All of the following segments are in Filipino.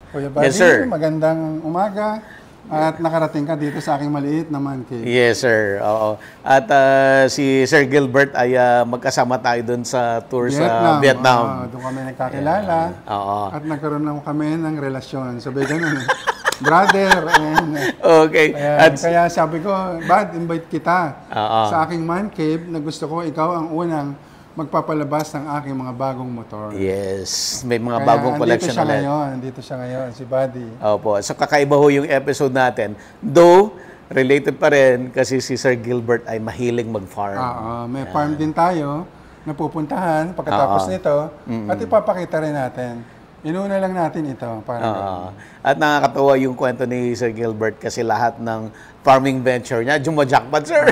Kuya Buddy, Yes, sir. magandang umaga at nakarating ka dito sa aking maliit na man cave. Yes, sir. Oo. At si Sir Gilbert ay magkasama tayo doon sa tour sa Vietnam. Doon kami nagkakilala at nagkaroon lang kami ng relasyon. Sabi ganun, brother. Okay. Kaya sabi ko, Bad, invite kita sa aking man cave na gusto ko ikaw ang unang magpapalabas ng aking mga bagong motor. Yes, may mga bagong collection ulit. Andito siya ngayon, si Buddy. Opo, so kakaiba ho yung episode natin. Though, related pa rin kasi si Sir Gilbert ay mahilig mag-farm. May farm din tayo na pupuntahan pagkatapos nito at ipapakita rin natin. Inuna lang natin ito. At nakakatawa yung kwento ni Sir Gilbert kasi lahat ng farming venture niya, jumajackpot, sir.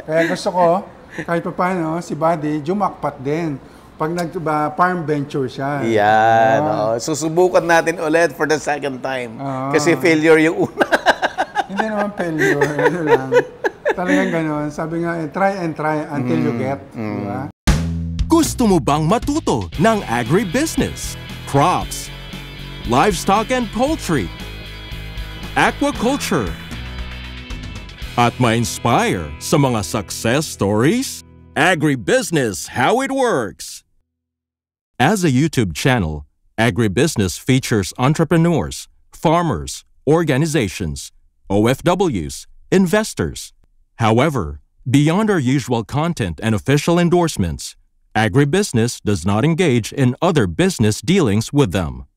Kaya gusto ko, kahit pa paano, si Buddy, jumakpat din. Pag nag-farm venture siya. Yan. Susubukan natin ulit for the second time. Kasi failure yung una. Hindi naman failure. Ano lang. Talagang gano'n. Sabi nga, try and try until you get. Diba? Gusto mo bang matuto ng agribusiness, crops, livestock and poultry, aquaculture, at ma-inspire sa mga success stories? Agribusiness How It Works! As a YouTube channel, Agribusiness features entrepreneurs, farmers, organizations, OFWs, investors. However, beyond our usual content and official endorsements, Agribusiness does not engage in other business dealings with them.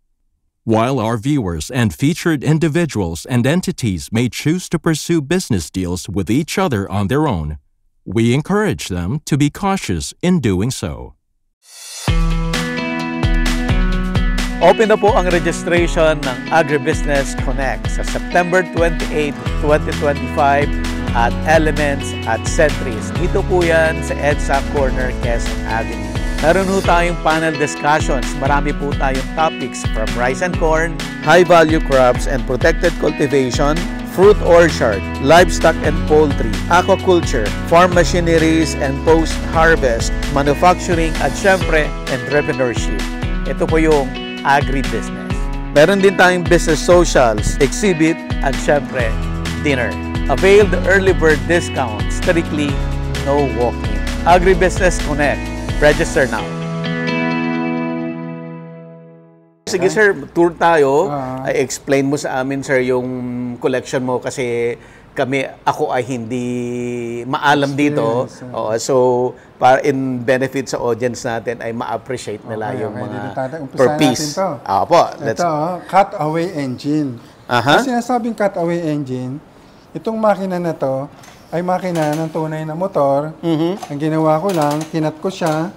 While our viewers and featured individuals and entities may choose to pursue business deals with each other on their own, we encourage them to be cautious in doing so. Open na po ang registration ng Agribusiness Connect sa September 28, 2025 at Elements at Centris. Dito po yan sa EDSA Corner, Quezon Avenue. Meron po tayong panel discussions. Marami po tayong topics from rice and corn, high-value crops and protected cultivation, fruit orchard, livestock and poultry, aquaculture, farm machineries and post-harvest, manufacturing at syempre, entrepreneurship. Ito po yung agribusiness. Meron din tayong business socials, exhibit at syempre, dinner. Avail the early bird discount, strictly no walk-in. Agribusiness Connect. Register now. Sige sir, tour tayo. I-explain mo sa amin sir yung collection mo kasi ako ay hindi maalam dito. So, para in benefit sa audience natin ay ma-appreciate nila yung mga per piece. Ito, cutaway engine. Kasi sinasabing cutaway engine, itong makina na to, ay makina ng tunay na motor. Ang ginawa ko lang, kinat ko siya,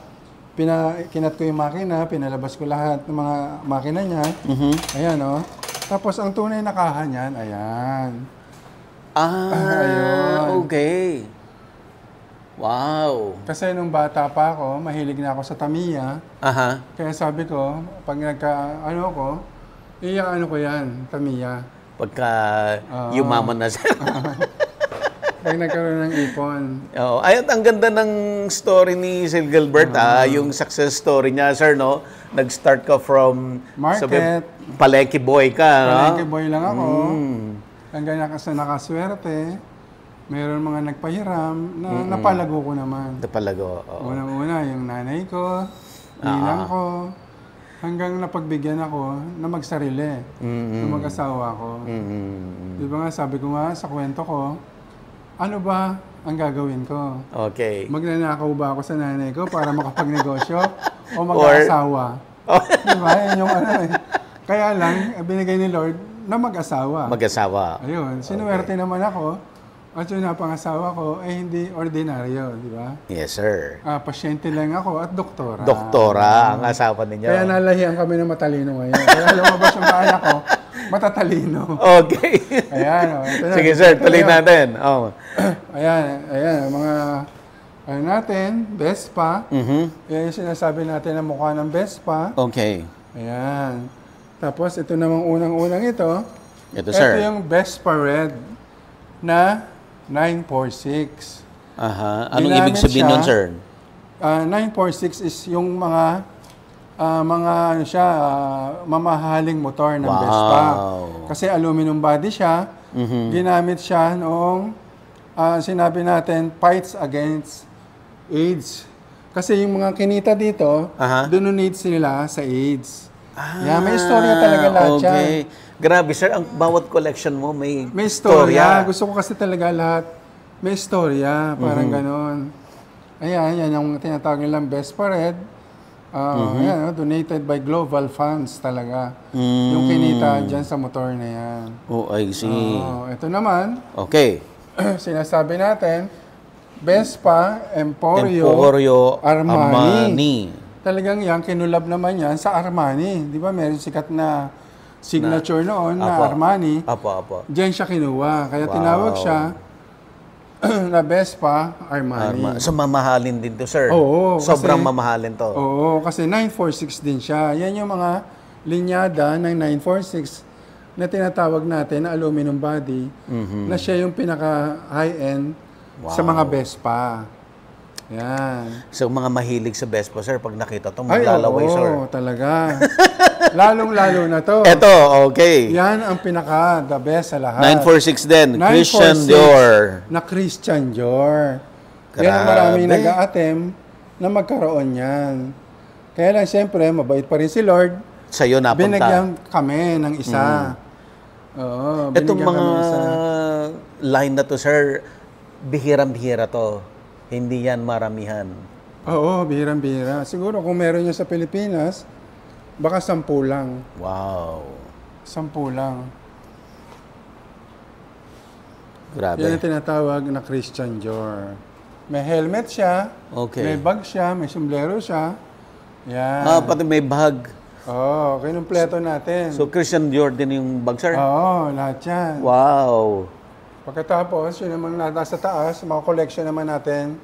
kinat ko yung makina, pinalabas ko lahat ng mga makina niya. Ayan, Tapos ang tunay na kaha niyan, ayan. Ayun. Okay. Wow. Kasi nung bata pa ako, mahilig na ako sa Tamiya. Kaya sabi ko, pag ko ko yan, Tamiya. Pagka yumaman na siya. Pag nagkaroon ng ipon. Ayun, ang ganda ng story ni Sir Gilbert, yung success story niya, sir, no? Nag-start ka from market. Palengke boy ka, no? Palengke boy lang ako. Hanggang nakaswerte. Meron mga nagpahiram na napalago ko naman. Napalago, Unang-una, yung nanay ko, ninang ko, hanggang napagbigyan ako na magsarili, na mag-asawa ko. Di ba nga, sabi ko nga sa kwento ko, ano ba ang gagawin ko? Okay. Magnanakaw ba ako sa nanay ko para makapagnegosyo o mag-asawa? Di ba? Yan yung Kaya lang, binigay ni Lord na mag-asawa. Mag-asawa. Ayun. Sinuwerte naman ako. At yung napangasawa ko ay hindi ordinaryo, di ba? Yes, sir. Pasyente lang ako at doktora. Doktora ang asawa ninyo. Kaya nalahian kami ng matalino ngayon. Kaya lumabas yung kaya ko, matatalino. Okay. Ayan. Sige, sir. Tuloy natin. Ayan. Mga natin, Vespa. Yan yung sinasabi natin na mukha ng Vespa. Okay. Ayan. Tapos ito namang unang-unang ito. Ito, sir. Ito yung Vespa Red na 946. Anong ibig sabihin nun, sir? 946 is yung mga mga ano siya, mamahaling motor ng Vespa. Kasi aluminum body siya. Ginamit siya noong sinabi natin, fights against AIDS. Kasi yung mga kinita dito, donate sila sa AIDS. May istorya talaga lahat yan. Grabe sir, ang bawat collection mo may istorya. Gusto ko kasi talaga lahat may istorya, parang ganon. Ayan, yan ang tinatawag nilang Vespa Red. Ayan, donated by Global Funds talaga. Yung kinita dyan sa motor na yan. I see. Ito naman. Okay. Sinasabi natin, Vespa Emporio Armani. Talagang yan, kinulab naman yan sa Armani. Di ba, meron sikat na signature noon na Armani. Diyan siya kinuha. Kaya tinawag siya na Vespa Armani. So, mamahalin din to, sir? Oo. Sobrang mamahalin to? Oo, kasi 946 din siya. Yan yung mga linyada ng 946 na tinatawag natin na aluminum body, na siya yung pinaka-high-end sa mga Vespa. Yan. So, mga mahilig sa Vespa, sir, pag nakita to, maglalaway, sir. Oo, talaga. Lalong-lalo na to. Ito, okay. Yan ang pinaka-the best sa lahat. 946 din, Christian Dior. Na Christian Dior. Yan ang maraming nag-a-attempt na magkaroon yan. Kaya lang, siyempre, mabait pa rin si Lord. Sa'yo napunta. Binigyan kami ng isa. Oo, itong mga line na to, sir, bihirang-bihira to. Hindi yan maramihan. Oo, bihirang-bihira. Siguro kung meron nyo sa Pilipinas, baka 10 lang. Wow. 10 lang. Grabe. Yan ang tinatawag na Christian Dior. May helmet siya, may bag siya, may sombrero siya. Yan. Pati may bag. Oo, kinumpleto natin. So, Christian Dior din yung bag, sir? Oo, lahat yan. Wow. Pagkatapos, yun naman nasa taas, mga collection naman natin.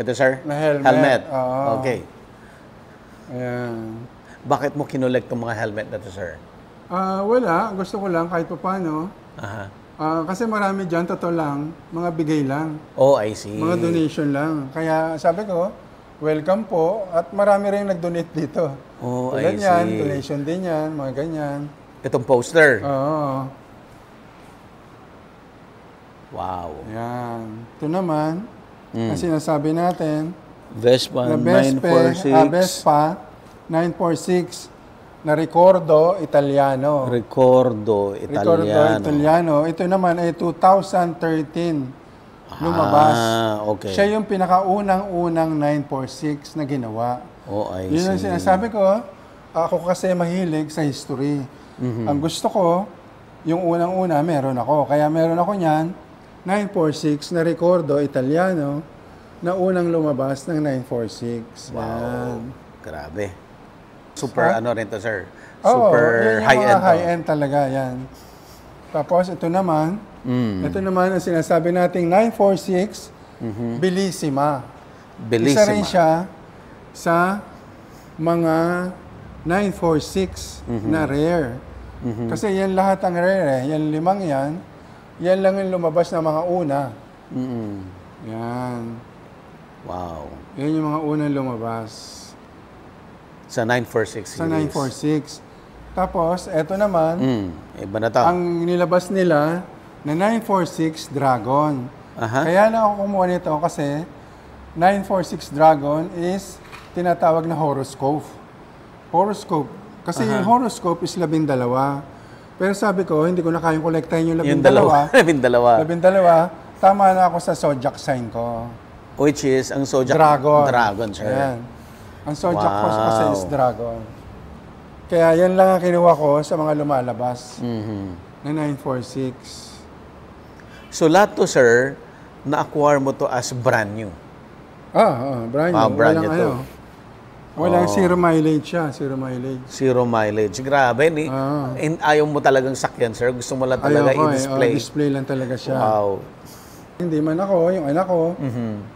Ito, sir? Na helmet. Oo. Okay. Ayan. Bakit mo kinolect itong mga helmet na to, sir? Wala. Gusto ko lang kahit paano. Kasi marami dyan, totoo lang, mga bigay lang. I see. Mga donation lang. Kaya sabi ko, welcome po. At marami rin nag-donate dito. I see. Yan, donation din yan, mga ganyan. Itong poster? Oo. Wow. Yan. Ito naman, ang sinasabi natin, Vespa na 946. Vespa 946 na Ricordo Italiano. Ricordo Italiano. Ito naman ay 2013 lumabas. Okay. Siya yung pinakaunang-unang 946 na ginawa. I see. Yun ang sinasabi ko, ako kasi mahilig sa history. Ang gusto ko, yung unang-una meron ako. Kaya meron ako niyan, 946 na Ricordo Italiano na unang lumabas ng 946. Wow. Yan. Grabe. Super ano rin to, sir? Super high-end. High-end talaga, yan. Tapos ito naman ang sinasabi nating 946 Bellissima. Isa rin siya sa mga 946 na rare. Kasi yan lahat ang rare. Yan 5 yan. Yan lang yung lumabas na mga una. Yan. Wow. Yan yung mga unang lumabas. Sa 946 Sa 946. Tapos, eto naman, iba na to. ang nilabas nila na 946 Dragon. Kaya na ako kumuha nito kasi 946 Dragon is tinatawag na horoscope. Horoscope. Kasi yung horoscope is 12. Pero sabi ko, hindi ko na kayang kolektahin yung 12. 12. Tama na ako sa zodiac sign ko. Which is, ang zodiac? Dragon, sir. Ayan. Ang zodiac ko kasi is Dragon. Kaya yan lang ang kinuha ko sa mga lumalabas na 946. So lahat to, sir, na-acquire mo to as brand new? Brand new. Brand new to. Walang zero mileage siya, zero mileage. Zero mileage. Grabe, ayaw mo talagang sakyan, sir? Gusto mo lang talaga i-display? Display lang talaga siya. Wow. Hindi man ako, yung anak ko,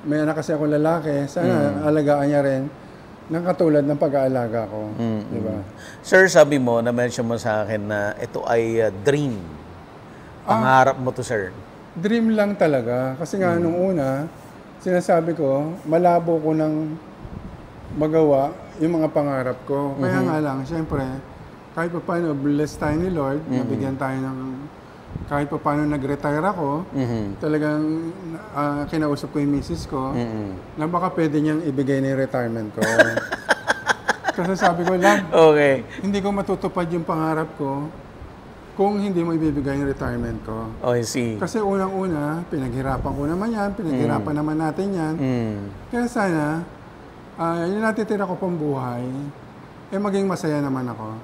may anak kasi ako lalaki, sana alagaan niya rin ng katulad ng pag-aalaga ko. Diba? Sir, sabi mo, na-mention mo sa akin na ito ay dream. Pangarap mo to, sir? Dream lang talaga. Kasi nga nung una, sinasabi ko, malabo ko ng magawa yung mga pangarap ko. Kaya nga lang, siyempre, kahit pa paano, bless tayo ni Lord, nabigyan tayo ng, kahit pa paano nag-retire ako, talagang kinausap ko yung misis ko, na baka pwede niyang ibigay na yung retirement ko. Kasi sabi ko lang, hindi ko matutupad yung pangarap ko kung hindi mo ibibigay yung retirement ko. Oh, I see. Kasi unang-una, pinaghirapan ko naman yan, pinaghirapan naman natin yan. Kaya sana, yung natitira ko pang buhay, maging masaya naman ako.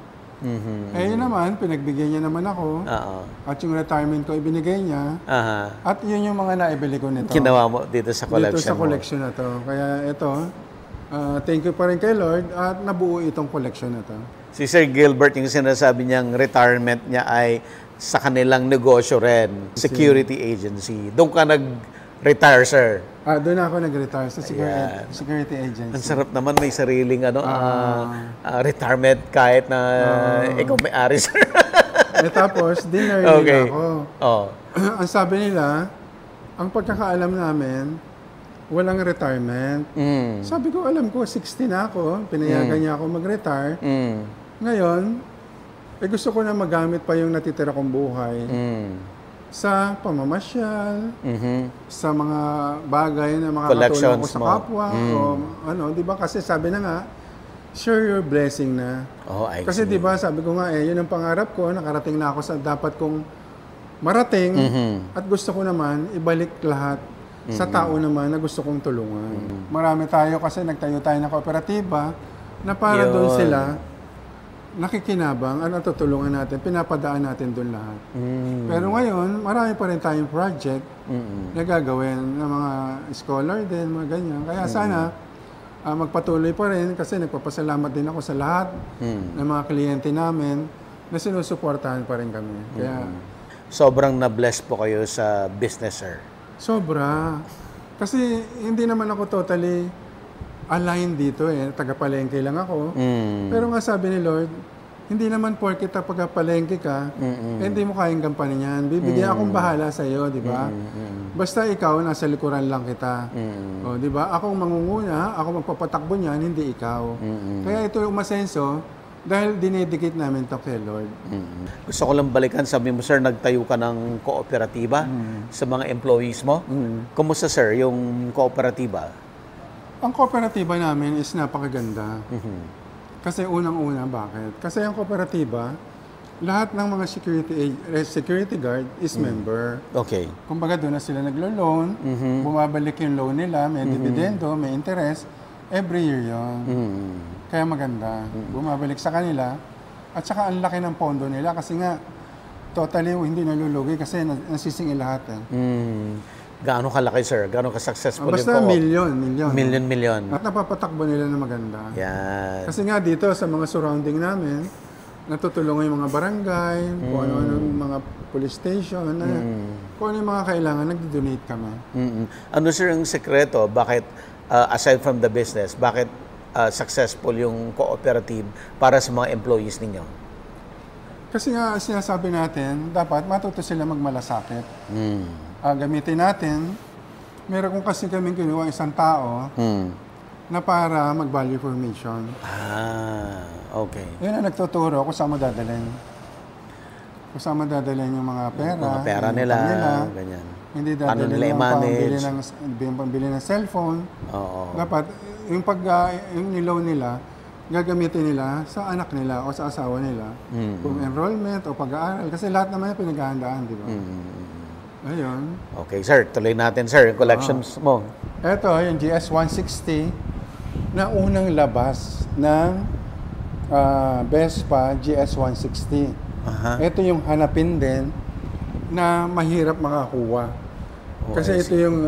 Yun naman, pinagbigyan niya naman ako. At yung retirement ko, ibinigay niya. At yun yung mga naibili ko nito. Ginawa mo dito sa collection Dito sa collection na to. Kaya ito, thank you pa rin kay Lord at nabuo itong collection na to. Si Sir Gilbert, yung sinasabi niyang retirement niya ay sa kanilang negosyo rin, security agency. Doon ka nag-retire, sir? Doon ako nag-retire sa security agency. Ang sarap naman, may sariling retirement kahit na ikaw may-ari, sir. Tapos, dinner nila ako. Ang sabi nila, ang pagkakaalam namin, walang retirement. Sabi ko, alam ko, 60 na ako. Pinayagan niya ako mag-retire. Ngayon, gusto ko na magamit pa yung natitira kong buhay sa pamamasyal, sa mga bagay na makakatulong ko sa kapwa. O, di ba? Kasi sabi na nga, share your blessing na. Kasi di ba, sabi ko nga, yun ang pangarap ko. Nakarating na ako sa dapat kong marating. At gusto ko naman, ibalik lahat sa tao naman na gusto kong tulungan. Marami tayo kasi nagtayo tayo ng kooperatiba na para doon sila nakikinabang, tutulungan natin, pinapadaan natin doon lahat. Pero ngayon, marami pa rin tayong project na gagawin ng mga scholar din, mga ganyan. Kaya sana, magpatuloy pa rin kasi nagpapasalamat din ako sa lahat ng mga kliyente namin na sinusuportahan pa rin kami. Kaya, sobrang na-bless po kayo sa business, sir. Sobra. Kasi hindi naman ako totally aligned dito taga-palengke lang ako. Pero nga sabi ni Lord, hindi naman porke taga-palengke ka, hindi mo kayang gampanin yan. Bibigyan akong bahala sa iyo, di ba? Basta ikaw, nasa likuran lang kita. O, di ba? Akong mangunguna, ako magpapatakbo niyan, hindi ikaw. Kaya ito umasenso, dahil dinedicate namin to kay Lord. Gusto ko lang balikan, sabi mo, sir, nagtayo ka ng kooperatiba sa mga employees mo. Kumusta, sir, yung kooperatiba? Ang kooperatiba namin is napakaganda. Kasi unang-una, bakit? Kasi ang kooperatiba, lahat ng mga security guard is member. Kumbaga doon na sila naglo-loan, bumabalik yung loan nila, may dividendo, may interest, every year yon. Kaya maganda. Bumabalik sa kanila. At saka ang laki ng pondo nila kasi nga, totally hindi nalulugi kasi nasisingil lahat. Gaano kalaki, sir? Gaano ka-successful basta yung million. At napapatakbo nila na maganda. Yan. Kasi nga dito sa mga surrounding namin, natutulungan yung mga barangay, kung ano mga police station, kung ano yung mga kailangan, nag-donate kami. Ano, sir, ang sekreto? Bakit, aside from the business, bakit successful yung cooperative para sa mga employees ninyo? Kasi nga, sinasabi natin, dapat matuto sila magmalasakit. Gamitin natin, meron kong kasi kaming kinuha isang tao na para mag-value formation. Yun ang nagtuturo kung saan mo dadalhin. Kung saan mo dadalhin yung mga pera. Mga pera nila, ganyan. Hindi dadalhin yung pambili ng cellphone. Dapat, yung niloan nila, gagamitin nila sa anak nila o sa asawa nila. Kung enrollment o pag-aaral. Kasi lahat naman yung pinaghahandaan, di ba? Ayun. Okay, sir. Tuloy natin, sir. Yung collections mo. Ito, yung GS160 na unang labas ng Vespa GS160. Ito yung hanapin din na mahirap makakuha. Kasi ito yung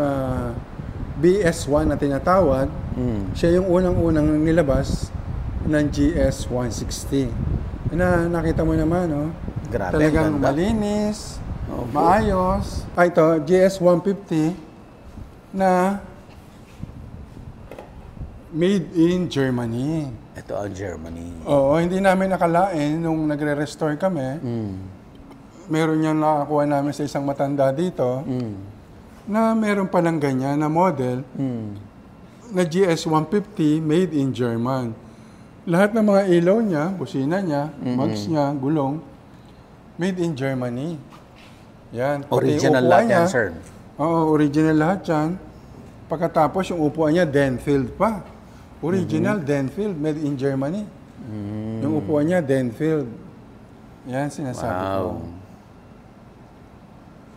BS1 na tinatawag. Siya yung unang-unang nilabas ng GS160. Na nakita mo naman, no? Grabe, talagang ganda. Malinis, maayos. Ito, GS150 na made in Germany. Ito ang Germany. Oo, hindi namin nakalain nung nagre-restore kami. Meron yung nakakuha namin sa isang matanda dito na meron palang ganyan na model na GS150 made in German. Lahat ng mga ilaw niya, busina niya, mugs niya, gulong, made in Germany. Yan. Pati Original upuan lahat niya, yan, sir. Oo, original lahat yan. Pagkatapos yung upuan niya, Denfield pa. Original Denfield, made in Germany. Yung upuan niya, Denfield. Yan, sinasabi ko.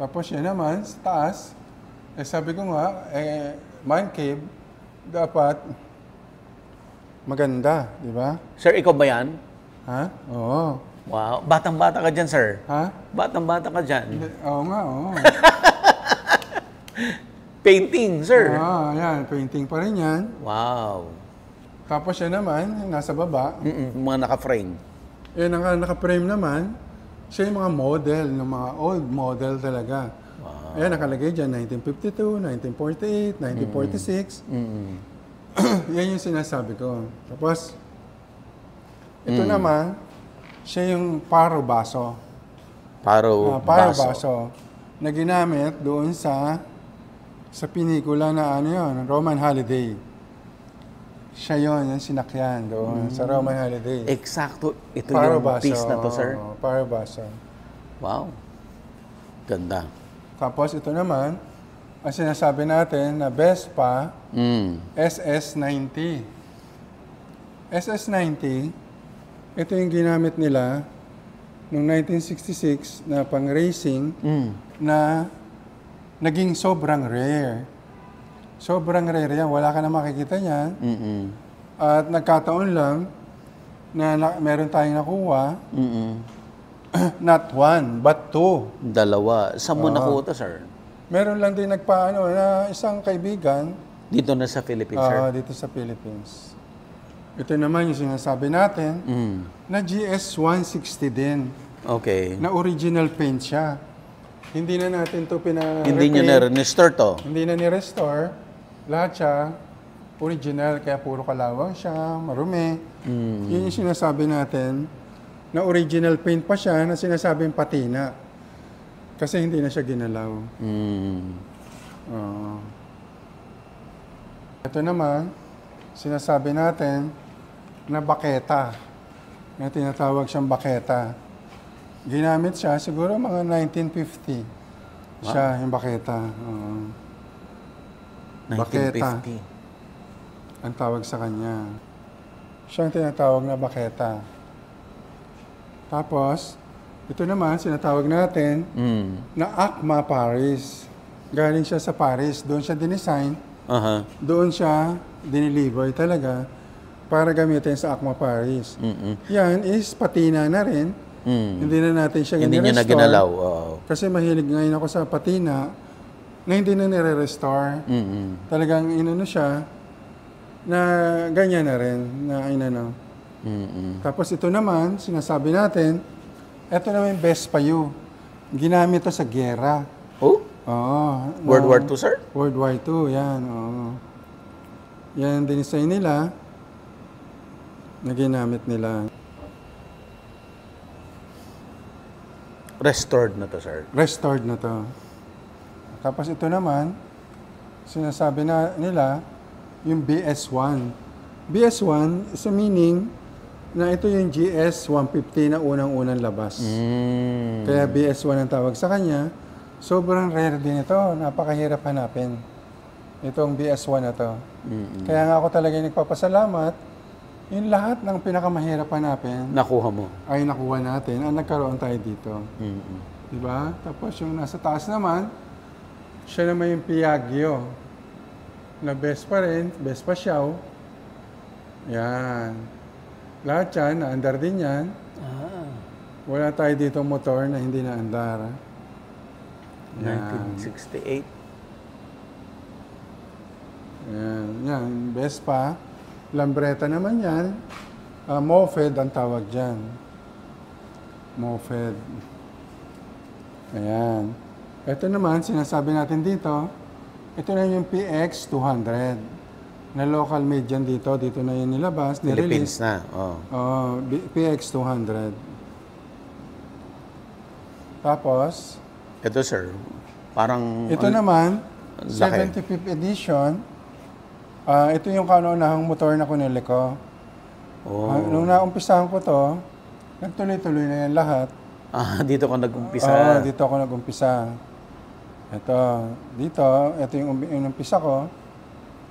Tapos yan naman, sa taas, sabi ko nga, man cave, dapat maganda, di ba? Sir, ikaw ba yan? Ha? Oo. Wow. Batang-bata ka dyan, sir. Ha? Batang-bata ka dyan. Oo nga, oo. Painting, sir. Yan, painting pa rin yan. Wow. Tapos yan naman, nasa baba. Mga naka-frame. Ang naka-frame naman, siya yung mga model, ng mga old model talaga. Wow. Ayan, nakalagay dyan, 1952, 1948, 1946. Yan yung sinasabi ko. Tapos, ito naman, siya yung paro baso. Paro baso. Na ginamit doon sa pinikula na ano yun, Roman Holiday. Siya yun, yung sinakyan doon sa Roman Holiday. Eksakto. Ito Paro yung piece na to, sir. Paro baso. Wow. Ganda. Tapos ito naman, ang sinasabi natin na Vespa SS90. SS90, ito yung ginamit nila noong 1966 na pang-racing na naging sobrang rare. Sobrang rare yan. Wala ka na makikita niyan. At nagkataon lang na meron tayong nakuha. Not one, but two. Dalawa. Saan mo nakuha to, sir? Meron lang din nagpaano na isang kaibigan. Dito na sa Philippines, sir? Dito sa Philippines. Ito naman yung sinasabi natin na GS160 din. Okay. Na original paint siya. Hindi na natin ito Hindi niya na-restore to? Hindi na ni-restore. Lahat siya original, kaya puro kalawang siya, marumi. Yun yung sinasabi natin na original paint pa siya na sinasabing patina. Kasi hindi na siya ginalaw. Ito naman, sinasabi natin na baketa. Na tinatawag siyang baketa. Ginamit siya siguro mga 1950. Siya, yung baketa. 1950. Baketa. Ang tawag sa kanya. Siya ang tinatawag na baketa. Tapos, ito naman, sinatawag natin na Acma Paris. Galing siya sa Paris. Doon siya dinesign. Doon siya diniliver talaga para gamitin sa Acma Paris. Yan is patina na rin. Hindi na natin siya Hindi niya na ginalaw. Kasi mahilig ngayon ako sa patina na hindi na nire-restore. Talagang inano siya na ganyan na rin. Na inano. Tapos ito naman, sinasabi natin, ito naman yung Vespa U. Ginamit ito sa gera. Oh? Oo. World War II, sir? World War II, yan. Oo. Yan din design nila na ginamit nila. Restored na to, sir? Restored na to. Tapos ito naman, sinasabi na nila, yung BS1. BS1 is a meaning na ito yung GS150 na unang-unang labas. Kaya BS1 ang tawag sa kanya. Sobrang rare din ito. Napakahirap hanapin. Itong BS1 na to. Kaya nga ako talaga nagpapasalamat. Yung lahat ng pinakamahirap hanapin, Nakuha mo? ay nakuha natin. Nagkaroon tayo dito. Diba? Tapos yung nasa taas naman, siya naman yung Piaggio. Na Vespa rin. Vespa Xiao. Yan. Lahat yan, naandar din yan. Wala tayo dito motor na hindi naandar. 1968. Yan, Vespa. Lambretta naman yan. Mofed ang tawag dyan. Mofed. Ayan. Ito naman, sinasabi natin dito, ito na yung PX200. Na local made yan dito. Dito na yun nilabas. Philippines na. PX200. Tapos, Ito, sir. Parang... ito naman, laki. 75th edition. Ito yung kauna-unahang motor na kunili ko. Nung naumpisahan ko to, nagtuloy-tuloy na yan lahat. Dito ka nag-umpisa. Oo, dito ako nag-umpisa. Ito yung umpisa ko.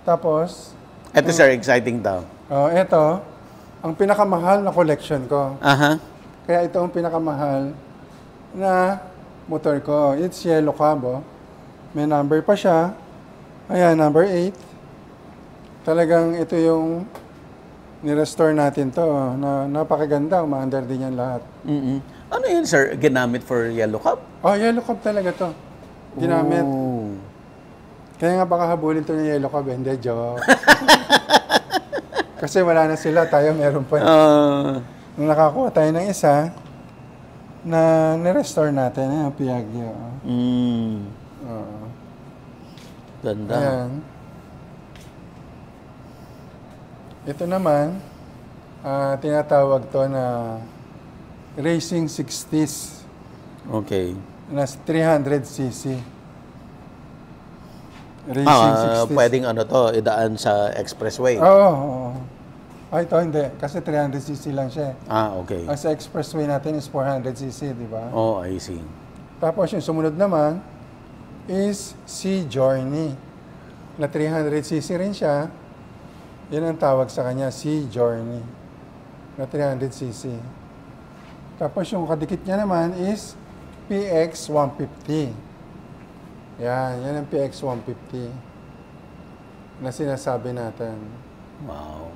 Tapos... Ito, sir, exciting daw. Ito, ang pinakamahal na collection ko. Kaya ito ang pinakamahal na motor ko. It's yellow cab, May number pa siya. Ayan, number 8. Talagang ito yung ni-restore natin to. Na napakaganda, umaandar din yan lahat. Ano yun, sir? Ginamit for yellow cab? Yellow cab talaga to. Ginamit. Kaya nga baka habulin to ng yellow cab. Hindi, joke. Kasi wala na sila. Tayo meron pa. Nung nakakuha tayo ng isa, na ni-restore natin. Ayan, Piaggio. Ganda. Ayan. Ito naman, tinatawag to na Racing 60s. Okay. Na 300cc. Racing 60s. Pwedeng idaan sa expressway. Oo. Ito hindi. Kasi 300cc lang siya. Okay. Ang sa expressway natin is 400cc, di ba? I see. Tapos yung sumunod naman is Sea Journey. Na 300cc rin siya. Yan ang tawag sa kanya, Sea Journey. Na 300cc. Tapos yung kadikit niya naman is PX 150. Yan ang PX 150 na sinasabi natin. Wow.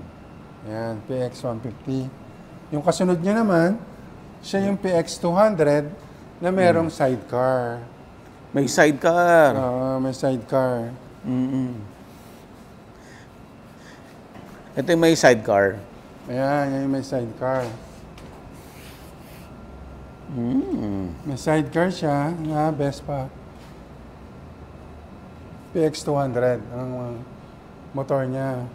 Yan, PX 150. Yung kasunod niya naman, siya yung PX 200 na merong sidecar. May sidecar. May sidecar. Ito yung may sidecar. Ayan, yan yung may sidecar. May sidecar siya na Vespa. PX 200 ang motor niya.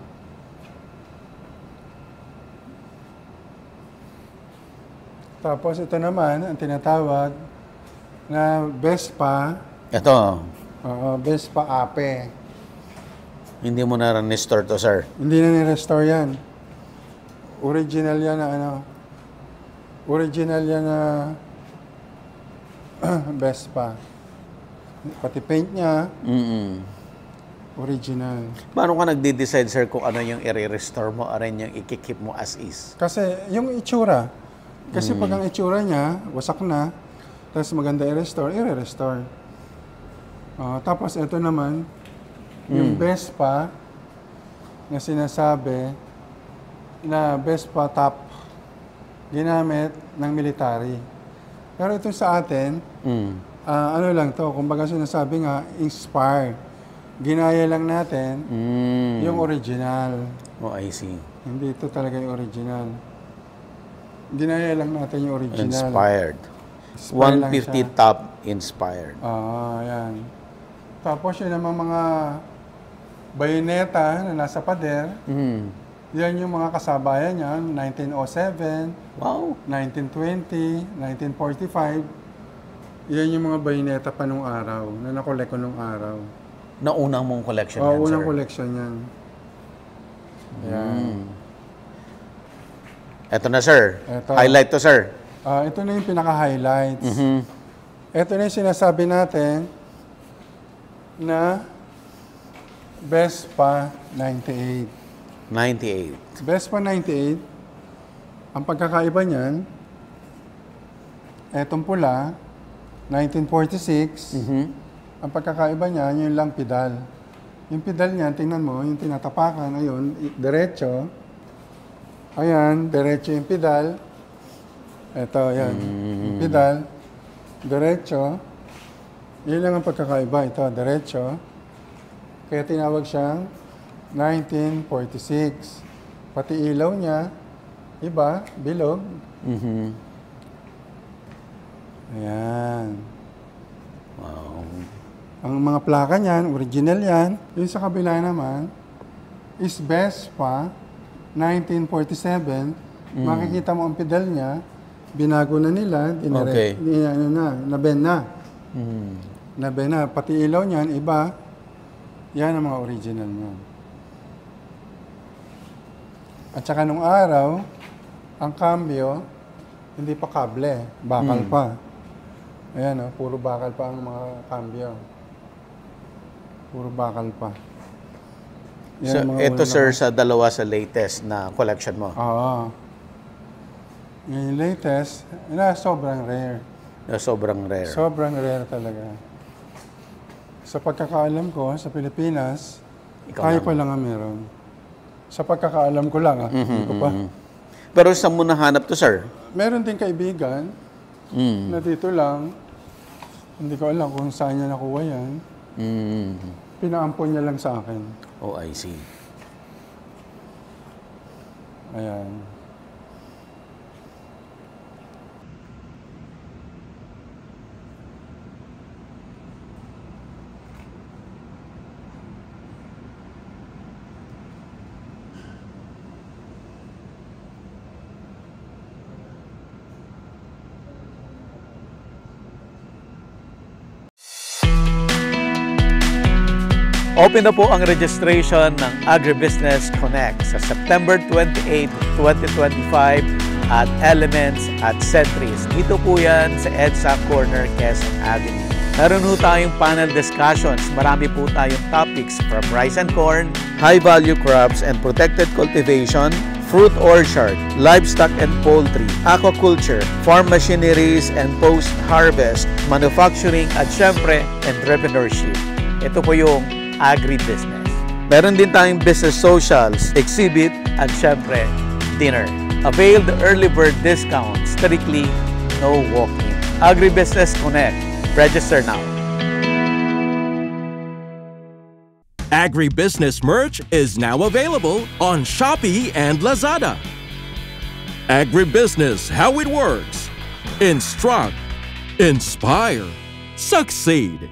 Tapos ito naman ang tinatawag na Vespa. Ito. Vespa Ape. Hindi mo na restore to, sir? Hindi na ni-restore yan. Original yan na Original yan na Vespa. Pati paint niya. Original. Paano ka nagde-decide, sir, kung ano yung i-restore mo, ano yung i-keep mo as is? Kasi yung itsura. Kasi pag ang itsura niya, wasak na, tapos maganda i-restore, i-restore. Tapos ito naman, yung Vespa na sinasabi na Vespa top ginamit ng military. Pero ito sa atin, ano lang to, kumbaga sinasabi nga, inspired. Ginaya lang natin yung original. I see. Hindi ito talaga yung original. Ginaya lang natin yung original. Inspired. 150 top inspired. Yan. Tapos yun naman mga bayoneta na nasa pader. Yan yung mga kasabayan niya, 1907, Wow. 1920, 1945. Yan yung mga bayoneta pa nung araw, na nakolek ko nung araw. Na unang mong collection yan, sir? Unang collection yan. Yan. Ito na, sir. Highlight to, sir. Ito na yung pinaka-highlights. Ito na yung sinasabi natin na Vespa 98. 98. Vespa 98, ang pagkakaiba niyan, etong pula, 1946, ang pagkakaiba niyan, yung lang pedal. Yung pedal niyan, tingnan mo, yung tinatapakan, ayun, diretso. Ayan, diretso yung pedal. Ito, yan. Yung pedal, diretso. Yun lang ang pagkakaiba. Ito, diretso. Kaya tinawag siyang 1946. Pati ilaw niya, iba, bilog. Ayan. Wow. Ang mga plaka niyan, original yan. Yung sa kabila naman, is Vespa 1947. Makikita mo ang pedal niya, binago na nila, naben na. Naben na. Pati ilaw niyan, iba. Yan ang mga original niya. At saka nung araw, ang cambio, hindi pa kable, bakal pa. Ayan, puro bakal pa ang mga cambio. Puro bakal pa. So, ito sir, sa dalawa sa latest na collection mo? Oo. Yung latest, sobrang rare. Sobrang rare. Sobrang rare talaga. Sa pagkakaalam ko, sa Pilipinas, kayo pa lang ang meron. Sa pagkakaalam ko lang, hindi ko pa. Pero saan mo nahanap to, sir? Meron din kaibigan na dito lang. Hindi ko alam kung saan niya nakuha yan. Pinaampon niya lang sa akin. Oh, I see. Ayan. Open na po ang registration ng Agribusiness Connect sa September 28, 2025 at Elements at Centris. Dito po yan sa EDSA Corner, Quezon Avenue. Meron po tayong panel discussions. Marami po tayong topics from rice and corn, high-value crops and protected cultivation, fruit orchard, livestock and poultry, aquaculture, farm machineries and post-harvest, manufacturing at syempre, entrepreneurship. Ito po yung agribusiness. Meron din tayong business socials, exhibit, at syempre, dinner. Avail the early bird discount, strictly no walk-in. Agribusiness Connect. Register now. Agribusiness merch is now available on Shopee and Lazada. Agribusiness, how it works. Instruct, inspire, succeed.